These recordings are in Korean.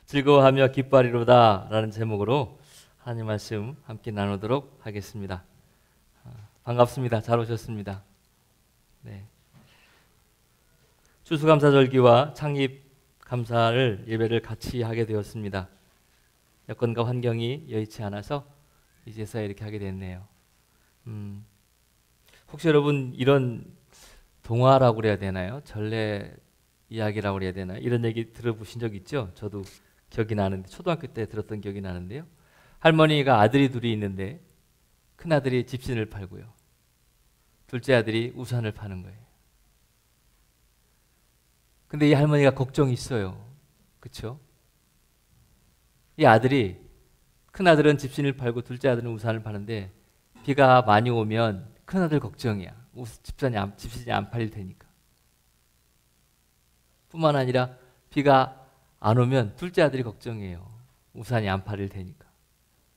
즐거워하며 기뻐하리로다 라는 제목으로 하나님 말씀 함께 나누도록 하겠습니다. 반갑습니다. 잘 오셨습니다. 네. 추수감사절기와 창립감사를 예배를 같이 하게 되었습니다. 여건과 환경이 여의치 않아서 이제서야 이렇게 하게 됐네요. 혹시 여러분 이런 동화라고 그래야 되나요? 전래 이야기라고 그래야 되나요? 이런 얘기 들어보신 적 있죠? 저도 기억이 나는데 초등학교 때 들었던 기억이 나는데요. 할머니가 아들이 둘이 있는데 큰아들이 집신을 팔고요. 둘째 아들이 우산을 파는 거예요. 근데 이 할머니가 걱정이 있어요. 그렇죠? 이 아들이 큰아들은 집신을 팔고 둘째 아들은 우산을 파는데 비가 많이 오면 큰아들 걱정이야. 집신이 안 팔릴 테니까. 뿐만 아니라 비가 안 오면 둘째 아들이 걱정이에요. 우산이 안 팔릴 테니까.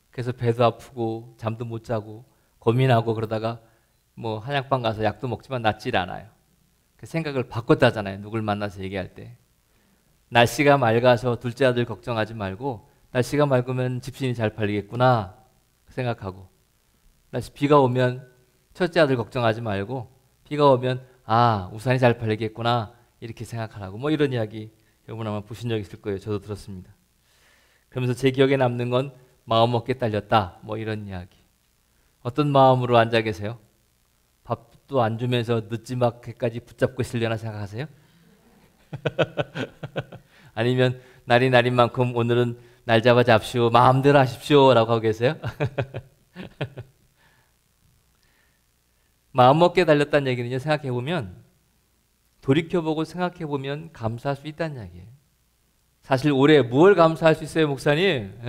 그래서 배도 아프고 잠도 못 자고 고민하고 그러다가 뭐 한약방 가서 약도 먹지만 낫질 않아요. 그 생각을 바꿨다잖아요. 누굴 만나서 얘기할 때. 날씨가 맑아서 둘째 아들 걱정하지 말고 날씨가 맑으면 집신이 잘 팔리겠구나 생각하고, 날씨 비가 오면 첫째 아들 걱정하지 말고 비가 오면 우산이 잘 팔리겠구나 이렇게 생각하라고, 뭐 이런 이야기 여러분 아마 보신 적 있을 거예요. 저도 들었습니다. 그러면서 제 기억에 남는 건 마음 먹게 딸렸다 뭐 이런 이야기. 어떤 마음으로 앉아 계세요? 밥도 안 주면서 늦지막해까지 붙잡고 있으려나 생각하세요? 아니면 날이 날인 만큼 오늘은 날 잡아 잡시오 마음대로 하십시오 라고 하고 계세요? 마음 먹게 달렸다는 얘기는요, 생각해보면 돌이켜보고 생각해보면 감사할 수 있다는 이야기예요. 사실 올해 뭘 감사할 수 있어요, 목사님?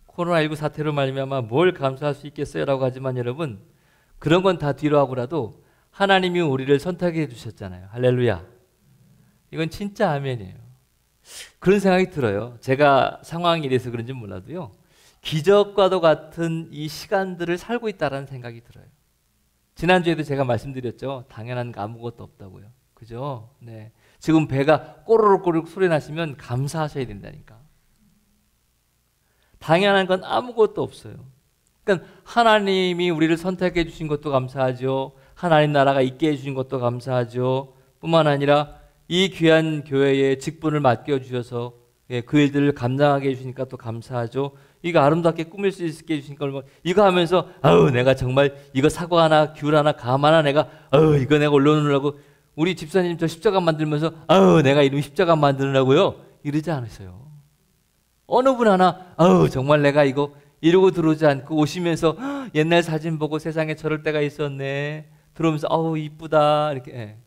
코로나19 사태로 말미암아 뭘 감사할 수 있겠어요? 라고 하지만 여러분, 그런 건 다 뒤로 하고라도 하나님이 우리를 선택해 주셨잖아요. 할렐루야. 이건 진짜 아멘이에요. 그런 생각이 들어요. 제가 상황이 이래서 그런지 몰라도요, 기적과도 같은 이 시간들을 살고 있다는 생각이 들어요. 지난주에도 제가 말씀드렸죠. 당연한 거 아무것도 없다고요. 그죠? 네. 지금 배가 꼬르륵 소리 나시면 감사하셔야 된다니까. 당연한 건 아무것도 없어요. 그러니까 하나님이 우리를 선택해 주신 것도 감사하죠. 하나님 나라가 있게 해주신 것도 감사하죠. 뿐만 아니라 이 귀한 교회에 직분을 맡겨주셔서 그 일들을 감당하게 해주시니까 또 감사하죠. 이거 아름답게 꾸밀 수 있게 해주시니까 이거 하면서 내가 정말 이거 사과 하나 귤 하나 감 하나 내가 이거 내가 올려놓으려고 우리 집사님 저 십자가 만들면서 내가 이름 십자가 만드느라고요 이러지 않으세요. 어느 분 하나 정말 내가 이거 이러고 들어오지 않고 오시면서 옛날 사진 보고 세상에 저럴 때가 있었네 들어오면서 이쁘다 이렇게.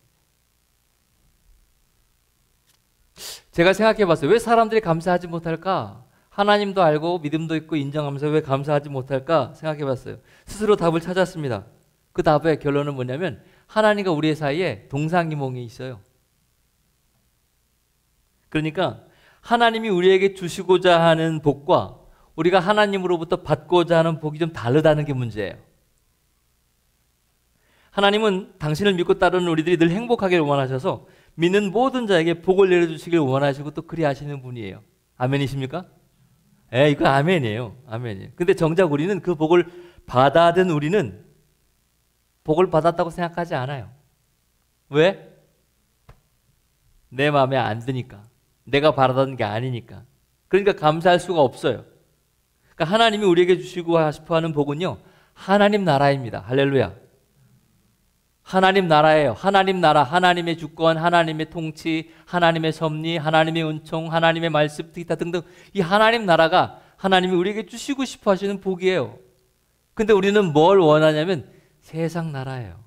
제가 생각해 봤어요. 왜 사람들이 감사하지 못할까? 하나님도 알고 믿음도 있고 인정하면서 왜 감사하지 못할까 생각해 봤어요. 스스로 답을 찾았습니다. 그 답의 결론은 뭐냐면 하나님과 우리의 사이에 동상이몽이 있어요. 그러니까 하나님이 우리에게 주시고자 하는 복과 우리가 하나님으로부터 받고자 하는 복이 좀 다르다는 게 문제예요. 하나님은 당신을 믿고 따르는 우리들이 늘 행복하기를 원하셔서 믿는 모든 자에게 복을 내려주시길 원하시고 또 그리하시는 분이에요. 아멘이십니까? 이거 아멘이에요. 아멘이에요. 근데 정작 우리는 그 복을 받아든 우리는 복을 받았다고 생각하지 않아요. 왜? 내 마음에 안 드니까. 내가 바라던 게 아니니까. 그러니까 감사할 수가 없어요. 그러니까 하나님이 우리에게 주시고 싶어하는 복은요, 하나님 나라입니다. 할렐루야. 하나님 나라예요. 하나님 나라, 하나님의 주권, 하나님의 통치, 하나님의 섭리, 하나님의 은총, 하나님의 말씀, 기타 등등 이 하나님 나라가 하나님이 우리에게 주시고 싶어 하시는 복이에요. 근데 우리는 뭘 원하냐면 세상 나라예요.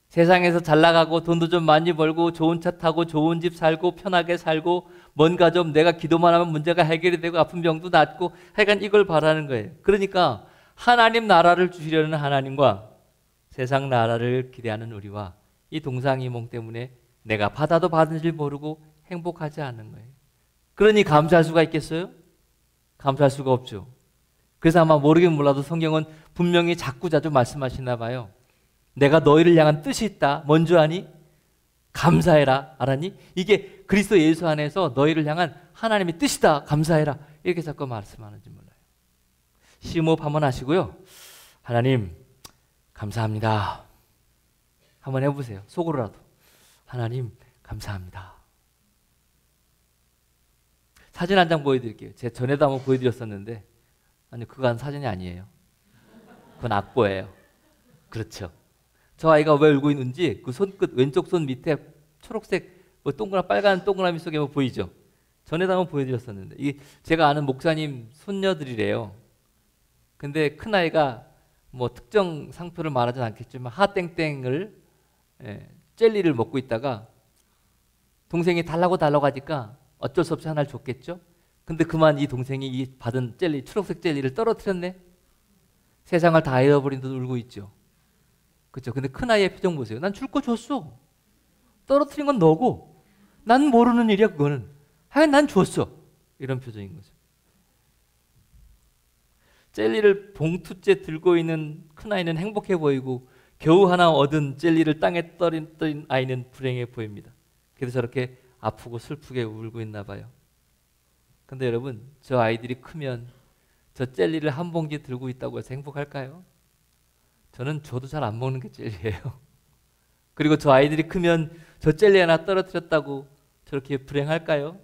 세상에서 잘 나가고 돈도 좀 많이 벌고 좋은 차 타고 좋은 집 살고 편하게 살고 뭔가 좀 내가 기도만 하면 문제가 해결이 되고 아픈 병도 낫고 하여간 이걸 바라는 거예요. 그러니까 하나님 나라를 주시려는 하나님과 세상 나라를 기대하는 우리와 이 동상이몽 때문에 내가 받아도 받은 줄 모르고 행복하지 않는 거예요. 그러니 감사할 수가 있겠어요? 감사할 수가 없죠. 그래서 아마 모르긴 몰라도 성경은 분명히 자꾸자주 말씀하시나 봐요. 내가 너희를 향한 뜻이 있다. 뭔 줄 아니? 감사해라. 알았니? 이게 그리스도 예수 안에서 너희를 향한 하나님의 뜻이다, 감사해라, 이렇게 자꾸 말씀하는지 몰라요. 심호흡 한번 하시고요. 하나님 감사합니다 한번 해보세요. 속으로라도. 하나님 감사합니다. 사진 한 장 보여드릴게요. 제가 전에도 한번 보여드렸었는데, 아니 그건 사진이 아니에요. 그건 악보예요. 그렇죠. 저 아이가 왜 울고 있는지 그 손끝 왼쪽 손 밑에 초록색 뭐 동그란 빨간 동그라미 속에 뭐 보이죠? 전에도 한번 보여드렸었는데, 이게 제가 아는 목사님 손녀들이래요. 근데 큰 아이가 뭐 특정 상표를 말하진 않겠지만 하땡땡을 젤리를 먹고 있다가 동생이 달라고 하니까 어쩔 수 없이 하나를 줬겠죠. 근데 그만 이 동생이 이 받은 젤리, 초록색 젤리를 떨어뜨렸네. 세상을 다 잃어버린 듯 울고 있죠. 그렇죠. 근데 큰 아이의 표정 보세요. 난 줄 거 줬어. 떨어뜨린 건 너고 난 모르는 일이야 그거는. 하여간 난 줬어. 이런 표정인 거죠. 젤리를 봉투째 들고 있는 큰 아이는 행복해 보이고 겨우 하나 얻은 젤리를 땅에 떨어뜨린 아이는 불행해 보입니다. 그래서 저렇게 아프고 슬프게 울고 있나 봐요. 근데 여러분, 저 아이들이 크면 저 젤리를 한 봉지 들고 있다고 해서 행복할까요? 저는 저도 잘 안 먹는 게 젤리예요. 그리고 저 아이들이 크면 저 젤리 하나 떨어뜨렸다고 저렇게 불행할까요?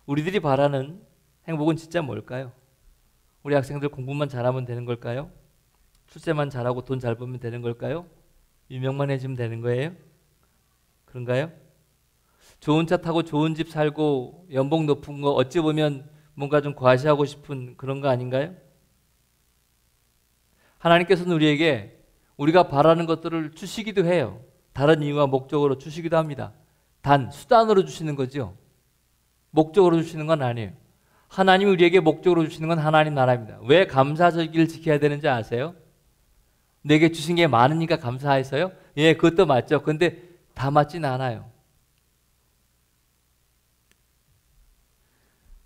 우리들이 바라는 행복은 진짜 뭘까요? 우리 학생들 공부만 잘하면 되는 걸까요? 출세만 잘하고 돈 잘 벌면 되는 걸까요? 유명만 해지면 되는 거예요? 그런가요? 좋은 차 타고 좋은 집 살고 연봉 높은 거 어찌 보면 뭔가 좀 과시하고 싶은 그런 거 아닌가요? 하나님께서는 우리에게 우리가 바라는 것들을 주시기도 해요. 다른 이유와 목적으로 주시기도 합니다. 단 수단으로 주시는 거죠. 목적으로 주시는 건 아니에요. 하나님이 우리에게 목적으로 주시는 건 하나님 나라입니다. 왜 감사절기를 지켜야 되는지 아세요? 내게 주신 게 많으니까 감사해서요? 예, 그것도 맞죠. 근데 다 맞진 않아요.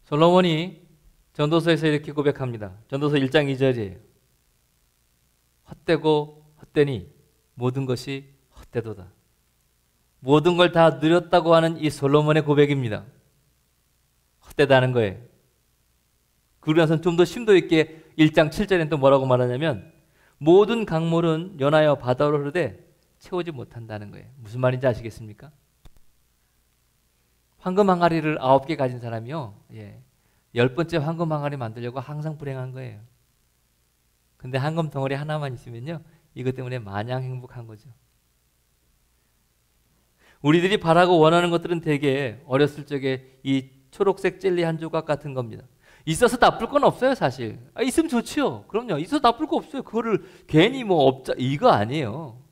솔로몬이 전도서에서 이렇게 고백합니다. 전도서 1장 2절이에요. 헛되고 헛되니 모든 것이 헛되도다. 모든 걸 다 누렸다고 하는 이 솔로몬의 고백입니다. 헛되다는 거예요. 그러고 나서는 좀 더 심도 있게 1장 7절에는 또 뭐라고 말하냐면 모든 강물은 연하여 바다로 흐르되 채우지 못한다는 거예요. 무슨 말인지 아시겠습니까? 황금 항아리를 9개 가진 사람이요, 10번째 황금 항아리 만들려고 항상 불행한 거예요. 근데 황금 덩어리 하나만 있으면요, 이것 때문에 마냥 행복한 거죠. 우리들이 바라고 원하는 것들은 되게 어렸을 적에 이 초록색 젤리 한 조각 같은 겁니다. 있어서 나쁠 건 없어요, 사실. 있으면 좋지요. 그럼요. 있어서 나쁠 거 없어요. 그거를 괜히 뭐 없자 이거 아니에요.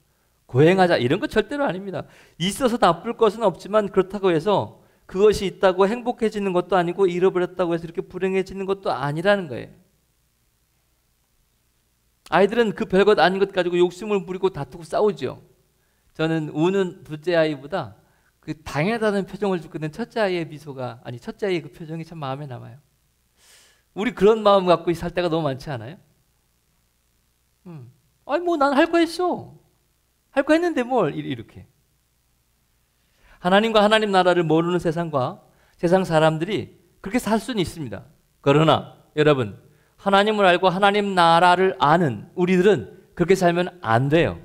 고행하자 이런 거 절대로 아닙니다. 있어서 나쁠 것은 없지만 그렇다고 해서 그것이 있다고 행복해지는 것도 아니고 잃어버렸다고 해서 이렇게 불행해지는 것도 아니라는 거예요. 아이들은 그 별것 아닌 것 가지고 욕심을 부리고 다투고 싸우죠. 저는 우는 둘째 아이보다 그 당연하다는 표정을 짓고 있는 첫째 아이의 미소가, 아니 첫째 아이의 그 표정이 참 마음에 남아요. 우리 그런 마음 갖고 살 때가 너무 많지 않아요? 아니 뭐 난 할 거 했어. 할 거 했는데 뭘 이렇게. 하나님과 하나님 나라를 모르는 세상과 세상 사람들이 그렇게 살 수는 있습니다. 그러나 여러분, 하나님을 알고 하나님 나라를 아는 우리들은 그렇게 살면 안 돼요.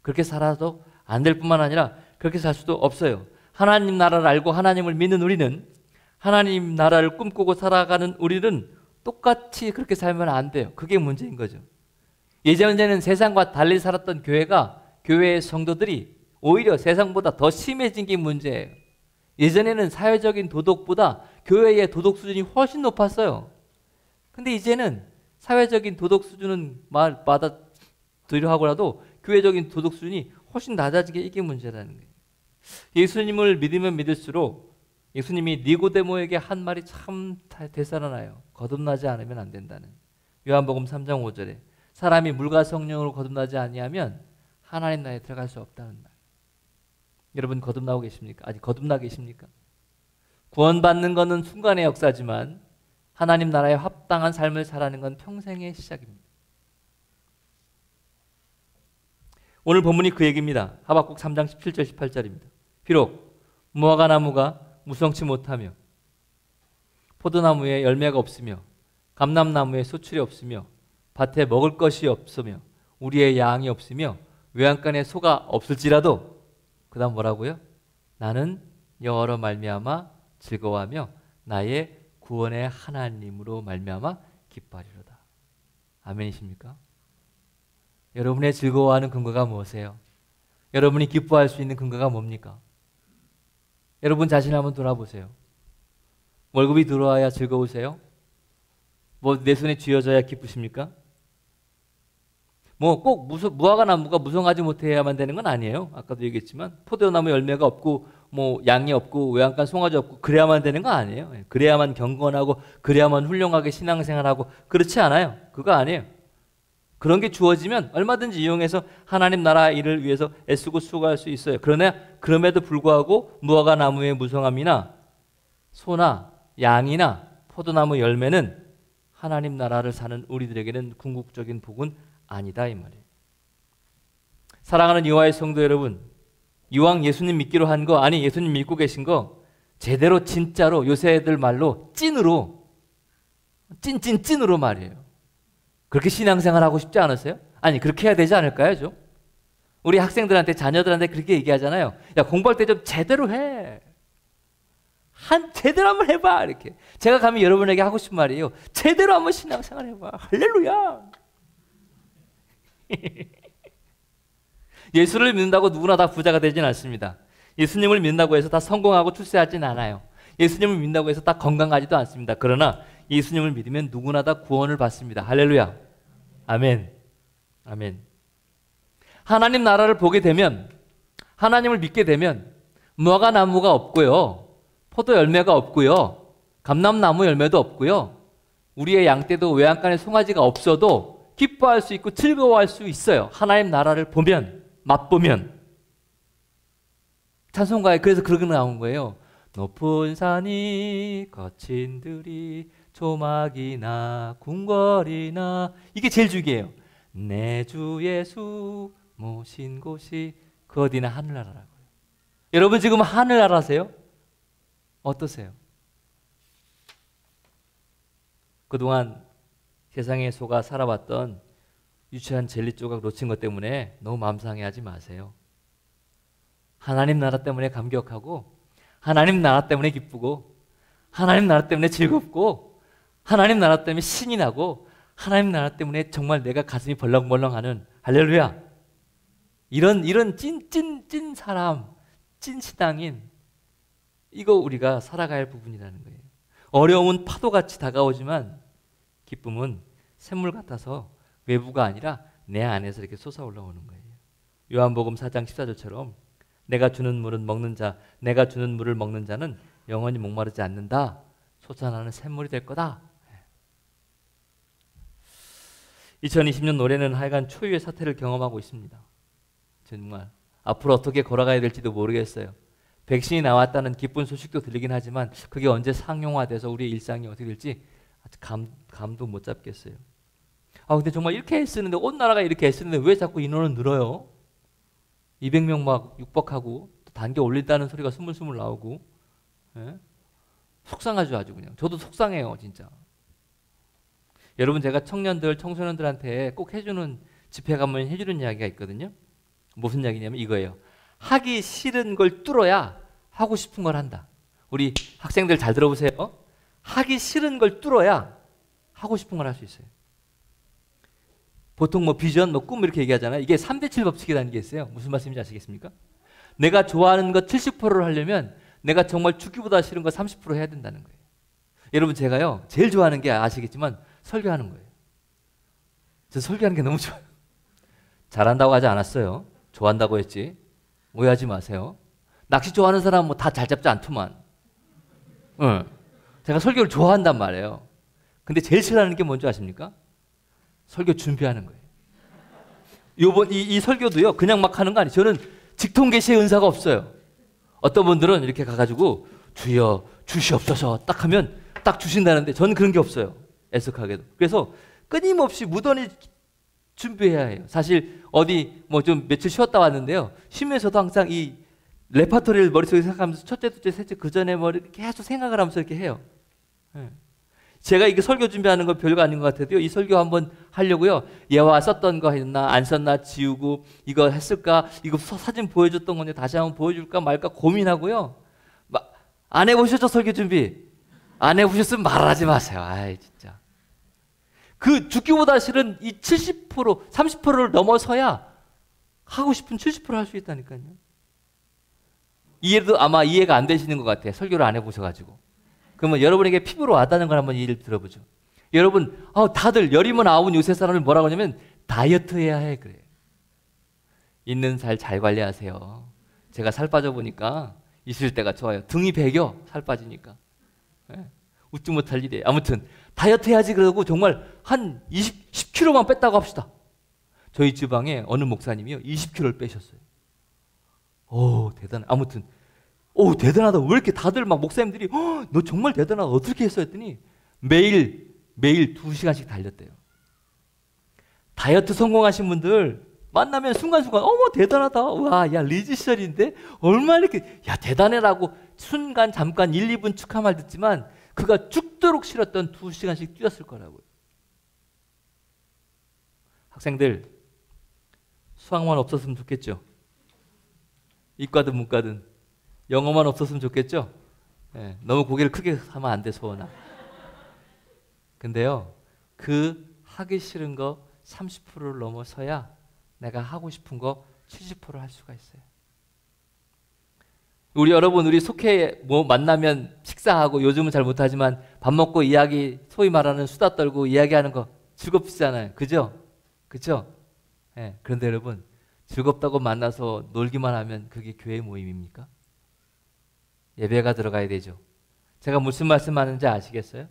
그렇게 살아도 안 될 뿐만 아니라 그렇게 살 수도 없어요. 하나님 나라를 알고 하나님을 믿는 우리는, 하나님 나라를 꿈꾸고 살아가는 우리는 똑같이 그렇게 살면 안 돼요. 그게 문제인 거죠. 예전에는 세상과 달리 살았던 교회의 성도들이 오히려 세상보다 더 심해진 게 문제예요. 예전에는 사회적인 도덕보다 교회의 도덕 수준이 훨씬 높았어요. 근데 이제는 사회적인 도덕 수준은 받아들여 하고라도 교회적인 도덕 수준이 훨씬 낮아진 게 이게 문제라는 거예요. 예수님을 믿으면 믿을수록 예수님이 니고데모에게 한 말이 참 되살아나요. 거듭나지 않으면 안 된다는. 요한복음 3장 5절에 사람이 물과 성령으로 거듭나지 아니하면 하나님 나라에 들어갈 수 없다는 말. 여러분 거듭나고 계십니까? 아직 거듭나 계십니까? 구원받는 것은 순간의 역사지만 하나님 나라에 합당한 삶을 살아가는 건 평생의 시작입니다. 오늘 본문이 그 얘기입니다. 하박국 3장 17절 18절입니다. 비록 무화과 나무가 무성치 못하며 포도나무에 열매가 없으며 감람나무에 소출이 없으며 밭에 먹을 것이 없으며 우리의 양이 없으며 외양간에 소가 없을지라도 그 다음 뭐라고요? 나는 여호와로 말미암아 즐거워하며 나의 구원의 하나님으로 말미암아 기뻐하리로다. 아멘이십니까? 여러분의 즐거워하는 근거가 무엇이에요? 여러분이 기뻐할 수 있는 근거가 뭡니까? 여러분 자신을 한번 돌아보세요. 월급이 들어와야 즐거우세요? 뭐 내 손에 쥐어져야 기쁘십니까? 뭐 꼭 무화과 나무가 무성하지 못해야만 되는 건 아니에요. 아까도 얘기했지만 포도나무 열매가 없고 뭐 양이 없고 외양간 송아지 없고 그래야만 되는 거 아니에요. 그래야만 경건하고 그래야만 훌륭하게 신앙생활하고 그렇지 않아요. 그거 아니에요. 그런 게 주어지면 얼마든지 이용해서 하나님 나라 일을 위해서 애쓰고 수고할 수 있어요. 그러나 그럼에도 불구하고 무화과 나무의 무성함이나 소나 양이나 포도나무 열매는 하나님 나라를 사는 우리들에게는 궁극적인 복은 아니다 이 말이에요. 사랑하는 여호와의 성도 여러분, 이왕 예수님 믿기로 한 거, 아니 예수님 믿고 계신 거 제대로 진짜로 요새 애들 말로 찐으로 찐으로 말이에요. 그렇게 신앙생활 하고 싶지 않으세요? 아니 그렇게 해야 되지 않을까요? 좀? 우리 학생들한테 자녀들한테 그렇게 얘기하잖아요. 야 공부할 때 좀 제대로 해. 제대로 한번 해봐 이렇게. 제가 감히 여러분에게 하고 싶은 말이에요. 제대로 한번 신앙생활 해봐. 할렐루야. 예수를 믿는다고 누구나 다 부자가 되진 않습니다. 예수님을 믿는다고 해서 다 성공하고 출세하진 않아요. 예수님을 믿는다고 해서 다 건강하지도 않습니다. 그러나 예수님을 믿으면 누구나 다 구원을 받습니다. 할렐루야. 아멘. 아멘. 하나님 나라를 보게 되면, 하나님을 믿게 되면 무화과 나무가 없고요, 포도 열매가 없고요, 감람나무 열매도 없고요, 우리의 양떼도 외양간에 송아지가 없어도 기뻐할 수 있고 즐거워할 수 있어요. 하나님 나라를 보면, 맛보면. 찬송가에 그래서 그렇게 나온 거예요. 높은 산이 거친 들이 조막이나 궁궐이나, 이게 제일 중요해요. 내 주 예수 모신 곳이 그 어디나 하늘나라라고요. 여러분 지금 하늘나라세요? 어떠세요? 그동안 세상에 속아 살아왔던 유치한 젤리 조각 놓친 것 때문에 너무 마음 상해하지 마세요. 하나님 나라 때문에 감격하고, 하나님 나라 때문에 기쁘고, 하나님 나라 때문에 즐겁고, 하나님 나라 때문에 신이 나고, 하나님 나라 때문에 정말 내가 가슴이 벌렁벌렁하는, 할렐루야, 이런 찐 사람, 찐 신앙인, 이거 우리가 살아가야 할 부분이라는 거예요. 어려움은 파도같이 다가오지만 기쁨은 샘물 같아서 외부가 아니라 내 안에서 이렇게 솟아올라오는 거예요. 요한복음 4장 14절처럼 내가 주는 물은 먹는 자, 내가 주는 물을 먹는 자는 영원히 목마르지 않는다. 솟아나는 샘물이 될 거다. 2020년 올해는 하여간 초유의 사태를 경험하고 있습니다. 정말 앞으로 어떻게 걸어가야 될지도 모르겠어요. 백신이 나왔다는 기쁜 소식도 들리긴 하지만 그게 언제 상용화돼서 우리의 일상이 어떻게 될지 아직 감도 못 잡겠어요. 근데 정말 이렇게 애쓰는데, 온 나라가 이렇게 애쓰는데 왜 자꾸 인원은 늘어요? 200명 막 육박하고 또 단계 올린다는 소리가 스물스물 나오고, 예? 속상하죠 아주 그냥. 저도 속상해요 진짜. 여러분 제가 청년들, 청소년들한테 꼭 해주는, 집회 가면 해주는 이야기가 있거든요. 무슨 이야기냐면 이거예요. 하기 싫은 걸 뚫어야 하고 싶은 걸 한다. 우리 학생들 잘 들어보세요. 하기 싫은 걸 뚫어야 하고 싶은 걸 할 수 있어요. 보통 뭐 비전, 뭐 꿈 이렇게 얘기하잖아요. 이게 3대7 법칙이라는 게 있어요. 무슨 말씀인지 아시겠습니까? 내가 좋아하는 거 70%를 하려면 내가 정말 죽기보다 싫은 거 30% 해야 된다는 거예요. 여러분 제가요 제일 좋아하는 게 아시겠지만 설교하는 거예요. 저 설교하는 게 너무 좋아요. 잘한다고 하지 않았어요. 좋아한다고 했지. 오해하지 마세요. 낚시 좋아하는 사람 뭐 다 잘 잡지 않더만. 제가 설교를 좋아한단 말이에요. 근데 제일 싫어하는 게 뭔지 아십니까? 설교 준비하는 거예요. 요번 이 설교도요 그냥 막 하는 거 아니에요. 저는 직통 계시의 은사가 없어요. 어떤 분들은 이렇게 가가지고 주여 주시옵소서 딱 하면 딱 주신다는데 저는 그런 게 없어요. 애석하게도. 그래서 끊임없이 무던히 준비해야 해요. 사실 어디 뭐 좀 며칠 쉬었다 왔는데요. 쉬면서도 항상 이 레파토리를 머릿속에 생각하면서 첫째, 둘째, 셋째 그 전에 머리 계속 생각을 하면서 이렇게 해요. 예. 제가 이게 설교 준비하는 건 별거 아닌 것 같아도요. 이 설교 한번 하려고요. 예화 썼던 거 했나 안 썼나 지우고 이거 했을까 이거 사진 보여줬던 건데 다시 한번 보여줄까 말까 고민하고요. 안 해보셨죠 설교 준비? 안 해보셨으면 말하지 마세요. 아이 진짜. 그 죽기보다 실은 이 70% 30%를 넘어서야 하고 싶은 70% 할 수 있다니까요. 이해도 아마 이해가 안 되시는 것 같아요. 설교를 안 해보셔가지고. 그러면 여러분에게 피부로 와닿는 걸 한번 예를 들어보죠. 여러분, 다들 열이면 아홉은 요새 사람을 뭐라고 하냐면 다이어트 해야 해 그래요. 있는 살 잘 관리하세요. 제가 살 빠져보니까 있을 때가 좋아요. 등이 배겨 살 빠지니까. 네. 웃지 못할 일이에요. 아무튼 다이어트 해야지 그러고 정말 한 10kg만 뺐다고 합시다. 저희 지방에 어느 목사님이요 20kg를 빼셨어요. 오 대단해. 아무튼 대단하다. 왜 이렇게 다들 막 목사님들이 너 정말 대단하다. 어떻게 했어 했더니 매일 2시간씩 달렸대요. 다이어트 성공하신 분들 만나면 순간순간 어머 대단하다. 와, 야 리즈 시절인데 얼마나 이렇게 야 대단해라고 순간 잠깐 1, 2분 축하말 듣지만 그가 죽도록 싫었던 2시간씩 뛰었을 거라고요. 학생들 수학만 없었으면 좋겠죠. 이과든 문과든 영어만 없었으면 좋겠죠. 네, 너무 고개를 크게 하면 안 돼 소원아. 근데요 그 하기 싫은 거 30%를 넘어서야 내가 하고 싶은 거 70% 할 수가 있어요. 우리 여러분 우리 속해 뭐 만나면 식사하고 요즘은 잘 못하지만 밥 먹고 이야기 소위 말하는 수다 떨고 이야기하는 거 즐겁잖아요. 그죠? 그죠? 네, 그런데 여러분 즐겁다고 만나서 놀기만 하면 그게 교회 모임입니까? 예배가 들어가야 되죠. 제가 무슨 말씀하는지 아시겠어요?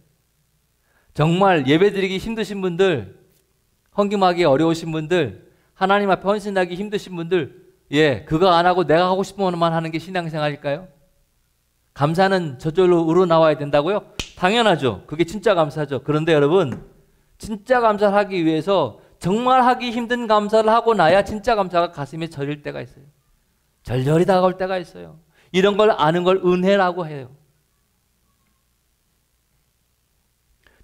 정말 예배드리기 힘드신 분들, 헌금하기 어려우신 분들, 하나님 앞에 헌신하기 힘드신 분들, 그거 안 하고 내가 하고 싶은 것만 하는 게 신앙생활일까요? 감사는 저절로 우러나와야 된다고요? 당연하죠. 그게 진짜 감사죠. 그런데 여러분, 진짜 감사를 하기 위해서 정말 하기 힘든 감사를 하고 나야 진짜 감사가 가슴에 저릴 때가 있어요. 절절히 다가올 때가 있어요. 이런 걸 아는 걸 은혜라고 해요.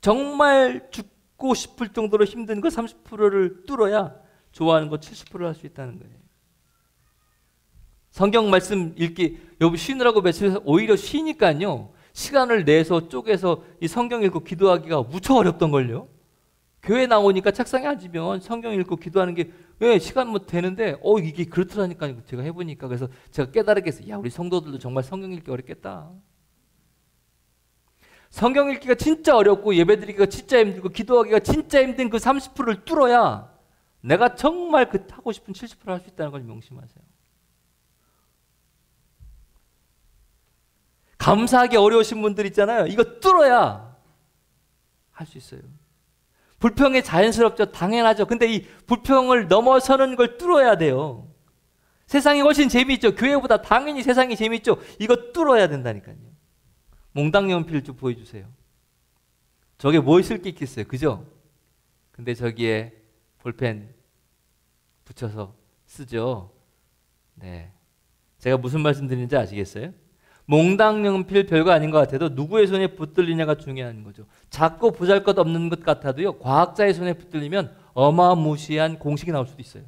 정말 죽고 싶을 정도로 힘든 거 30%를 뚫어야 좋아하는 거 70%를 할 수 있다는 거예요. 성경 말씀 읽기 여기 쉬느라고 며칠 오히려 쉬니까요. 시간을 내서 쪼개서 이 성경 읽고 기도하기가 무척 어렵던걸요. 교회 나오니까 책상에 앉으면 성경 읽고 기도하는 게 시간 뭐 되는데 이게 그렇더라니까 제가 해보니까 그래서 제가 깨달게 했어요. 야 우리 성도들도 정말 성경 읽기 어렵겠다. 성경 읽기가 진짜 어렵고 예배드리기가 진짜 힘들고 기도하기가 진짜 힘든 그 30%를 뚫어야 내가 정말 그 하고 싶은 70% 할 수 있다는 걸 명심하세요. 감사하기 어려우신 분들 있잖아요. 이거 뚫어야 할 수 있어요. 불평이 자연스럽죠. 당연하죠. 근데 이 불평을 넘어서는 걸 뚫어야 돼요. 세상이 훨씬 재미있죠. 교회보다 당연히 세상이 재미있죠. 이거 뚫어야 된다니까요. 몽당 연필 좀 보여주세요. 저게 뭐 있을 게 있겠어요. 그죠? 근데 저기에 볼펜 붙여서 쓰죠. 네. 제가 무슨 말씀 드리는지 아시겠어요? 몽당 연필 별거 아닌 것 같아도 누구의 손에 붙들리냐가 중요한 거죠. 작고 보잘것없는 것 같아도요. 과학자의 손에 붙들리면 어마무시한 공식이 나올 수도 있어요.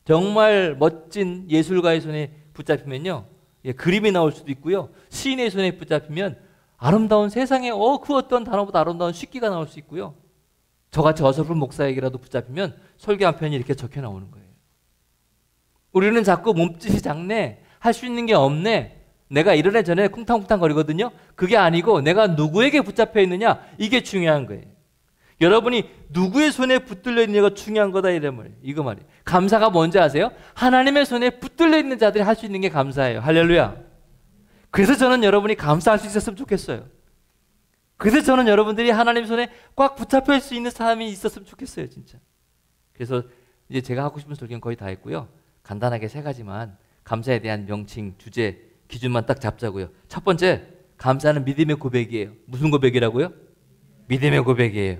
정말 멋진 예술가의 손에 붙잡히면요. 그림이 나올 수도 있고요. 시인의 손에 붙잡히면 아름다운 세상에 그 어떤 단어보다 아름다운 식기가 나올 수 있고요. 저같이 어설픈 목사에게라도 붙잡히면 설교 한 편이 이렇게 적혀 나오는 거예요. 우리는 자꾸 몸짓이 작네, 할 수 있는 게 없네, 내가 이런 애 저런 애 쿵탕쿵탕 거리거든요. 그게 아니고 내가 누구에게 붙잡혀 있느냐, 이게 중요한 거예요. 여러분이 누구의 손에 붙들려 있느냐가 중요한 거다 이런 말이에요. 이거 말이에요. 감사가 뭔지 아세요? 하나님의 손에 붙들려 있는 자들이 할 수 있는 게 감사예요. 할렐루야. 그래서 저는 여러분이 감사할 수 있었으면 좋겠어요. 그래서 저는 여러분들이 하나님 손에 꽉 붙잡힐 수 있는 사람이 있었으면 좋겠어요. 진짜. 그래서 이제 제가 하고 싶은 설교는 거의 다 했고요. 간단하게 3가지만 감사에 대한 명칭, 주제, 기준만 딱 잡자고요. 첫 번째, 감사는 믿음의 고백이에요. 무슨 고백이라고요? 믿음의 고백이에요.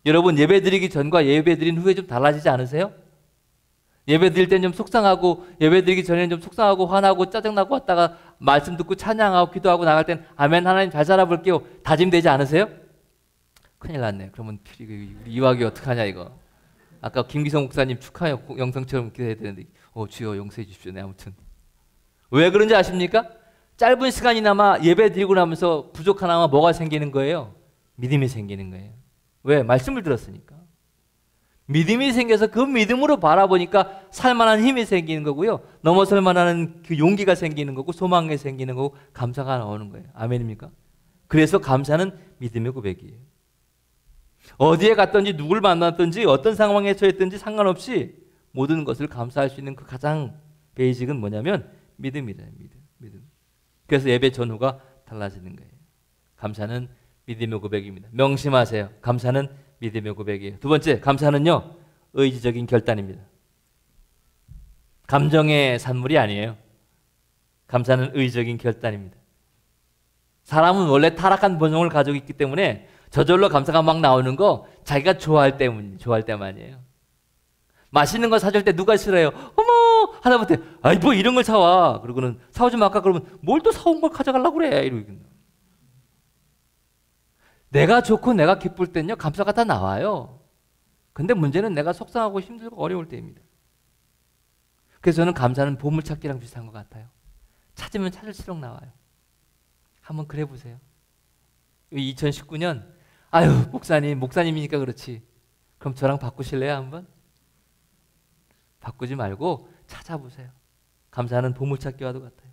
여러분 예배드리기 전과 예배드린 후에 좀 달라지지 않으세요? 예배 드릴 때는 좀 속상하고 예배 드리기 전에는 좀 속상하고 화나고 짜증나고 왔다가 말씀 듣고 찬양하고 기도하고 나갈 땐 아멘 하나님 잘 살아볼게요. 다짐되지 않으세요? 큰일 났네. 그러면 이화기 어떡하냐 이거. 아까 김기성 목사님 축하 영상처럼 기도해야 되는데 주여 용서해 주십시오. 네, 아무튼 왜 그런지 아십니까? 짧은 시간이나마 예배 드리고 나면서 부족하나마 뭐가 생기는 거예요? 믿음이 생기는 거예요. 왜? 말씀을 들었으니까. 믿음이 생겨서 그 믿음으로 바라보니까 살만한 힘이 생기는 거고요. 넘어설 만한 그 용기가 생기는 거고 소망이 생기는 거고 감사가 나오는 거예요. 아멘입니까? 그래서 감사는 믿음의 고백이에요. 어디에 갔든지 누굴 만났든지 어떤 상황에 처했든지 상관없이 모든 것을 감사할 수 있는 그 가장 베이직은 뭐냐면 믿음이다. 믿음. 그래서 예배 전후가 달라지는 거예요. 감사는 믿음의 고백입니다. 명심하세요. 감사는 믿음의 고백이에요. 두 번째, 감사는요, 의지적인 결단입니다. 감정의 산물이 아니에요. 감사는 의지적인 결단입니다. 사람은 원래 타락한 본성을 가지고 있기 때문에 저절로 감사가 막 나오는 거 자기가 좋아할 때만이에요. 맛있는 거 사줄 때 누가 싫어해요? 어머! 하다못해 아이 뭐 이런 걸 사와. 그러고는 사오지 마 아까 그러면 뭘 또 사온 걸 가져가려고 그래. 이러고. 내가 좋고 내가 기쁠 땐요 감사가 다 나와요. 근데 문제는 내가 속상하고 힘들고 어려울 때입니다. 그래서 저는 감사는 보물찾기랑 비슷한 것 같아요. 찾으면 찾을수록 나와요. 한번 그래 보세요. 2019년 아유 목사님이니까 그렇지. 그럼 저랑 바꾸실래요 한번? 바꾸지 말고 찾아보세요. 감사는 보물찾기와도 같아요.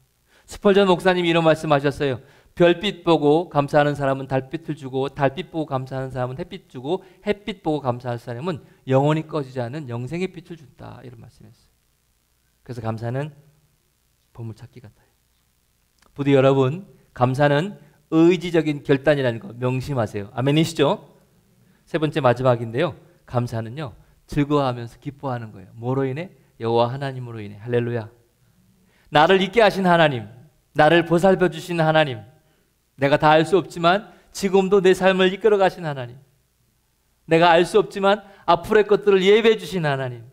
스펄전 목사님이 이런 말씀하셨어요. 별빛 보고 감사하는 사람은 달빛을 주고 달빛 보고 감사하는 사람은 햇빛 주고 햇빛 보고 감사할 사람은 영원히 꺼지지 않는 영생의 빛을 준다. 이런 말씀이었어요. 그래서 감사는 보물찾기 같아요. 부디 여러분 감사는 의지적인 결단이라는 거 명심하세요. 아멘이시죠? 세 번째 마지막인데요. 감사는요. 즐거워하면서 기뻐하는 거예요. 뭐로 인해? 여호와 하나님으로 인해. 할렐루야. 나를 있게 하신 하나님, 나를 보살펴 주신 하나님, 내가 다 알 수 없지만 지금도 내 삶을 이끌어 가신 하나님, 내가 알 수 없지만 앞으로의 것들을 예배해 주신 하나님,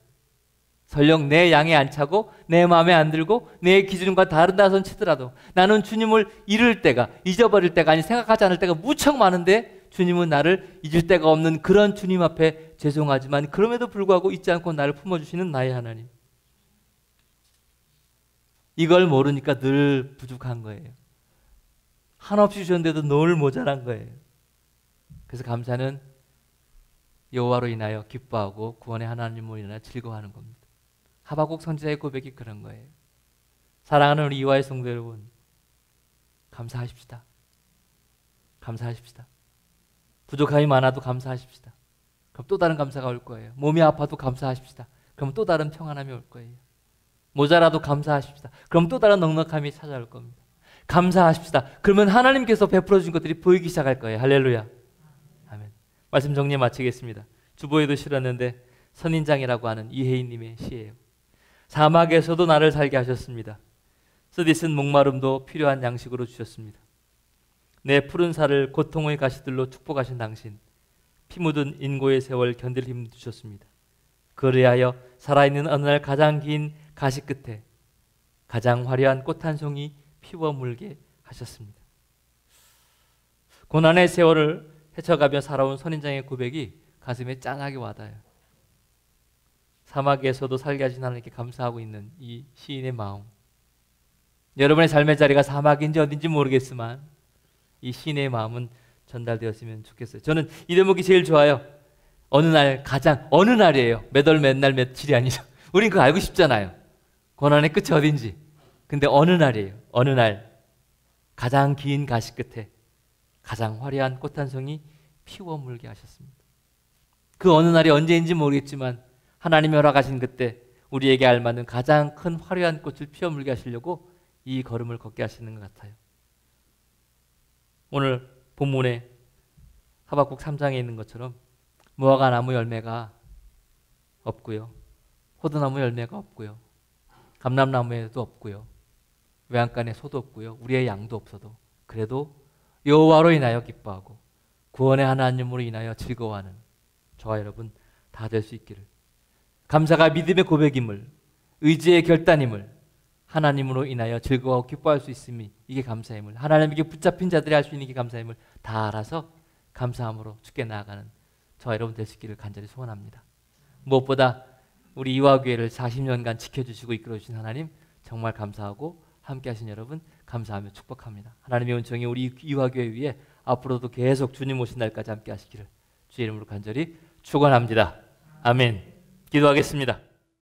설령 내 양에 안 차고 내 마음에 안 들고 내 기준과 다르다 손 치더라도 나는 주님을 잃을 때가, 잊어버릴 때가, 아니 생각하지 않을 때가 무척 많은데 주님은 나를 잊을 데가 없는 그런 주님 앞에 죄송하지만 그럼에도 불구하고 잊지 않고 나를 품어주시는 나의 하나님. 이걸 모르니까 늘 부족한 거예요. 한없이 주셨는데도 늘 모자란 거예요. 그래서 감사는 여호와로 인하여 기뻐하고 구원의 하나님으로 인하여 즐거워하는 겁니다. 하박국 선지자의 고백이 그런 거예요. 사랑하는 우리 이화의 성도 여러분, 감사하십시다. 감사하십시다. 부족함이 많아도 감사하십시다. 그럼 또 다른 감사가 올 거예요. 몸이 아파도 감사하십시다. 그럼 또 다른 평안함이 올 거예요. 모자라도 감사하십시다. 그럼 또 다른 넉넉함이 찾아올 겁니다. 감사하십시다. 그러면 하나님께서 베풀어 주신 것들이 보이기 시작할 거예요. 할렐루야. 아멘. 말씀 정리 마치겠습니다. 주보에도 실었는데 선인장이라고 하는 이혜인님의 시예요. 사막에서도 나를 살게 하셨습니다. 쓰디쓴 목마름도 필요한 양식으로 주셨습니다. 내 푸른 살을 고통의 가시들로 축복하신 당신, 피 묻은 인고의 세월 견딜 힘 주셨습니다. 그리하여 살아있는 어느 날 가장 긴 가시 끝에 가장 화려한 꽃 한 송이 피워 물게 하셨습니다. 고난의 세월을 헤쳐가며 살아온 선인장의 고백이 가슴에 짠하게 와닿아요. 사막에서도 살게 하신 하나님께 감사하고 있는 이 시인의 마음. 여러분의 삶의 자리가 사막인지 어딘지 모르겠지만 이 시인의 마음은 전달되었으면 좋겠어요. 저는 이 대목이 제일 좋아요. 어느 날이에요. 몇 월 몇 날 며칠이 아니죠. 우린 그거 알고 싶잖아요. 고난의 끝이 어딘지. 근데 어느 날이에요. 어느 날 가장 긴 가시 끝에 가장 화려한 꽃 한 송이 피워 물게 하셨습니다. 그 어느 날이 언제인지 모르겠지만 하나님이 허락하신 그때 우리에게 알맞는 가장 큰 화려한 꽃을 피워 물게 하시려고 이 걸음을 걷게 하시는 것 같아요. 오늘 본문에 하박국 3장에 있는 것처럼 무화과 나무 열매가 없고요. 호두나무 열매가 없고요. 감람나무에도 없고요. 외양간에 소도 없고요. 우리의 양도 없어도 그래도 여호와로 인하여 기뻐하고 구원의 하나님으로 인하여 즐거워하는 저와 여러분 다 될 수 있기를 감사가 믿음의 고백임을, 의지의 결단임을, 하나님으로 인하여 즐거워하고 기뻐할 수 있음이 이게 감사임을, 하나님에게 붙잡힌 자들이 할 수 있는 게 감사임을 다 알아서 감사함으로 주께 나아가는 저와 여러분 되시기를 간절히 소원합니다. 무엇보다 우리 이화교회를 40년간 지켜주시고 이끌어주신 하나님 정말 감사하고 함께 하신 여러분 감사하며 축복합니다. 하나님의 은총이 우리 이화교회 위에 앞으로도 계속 주님 오신 날까지 함께 하시기를 주의 이름으로 간절히 축원합니다. 아멘. 기도하겠습니다.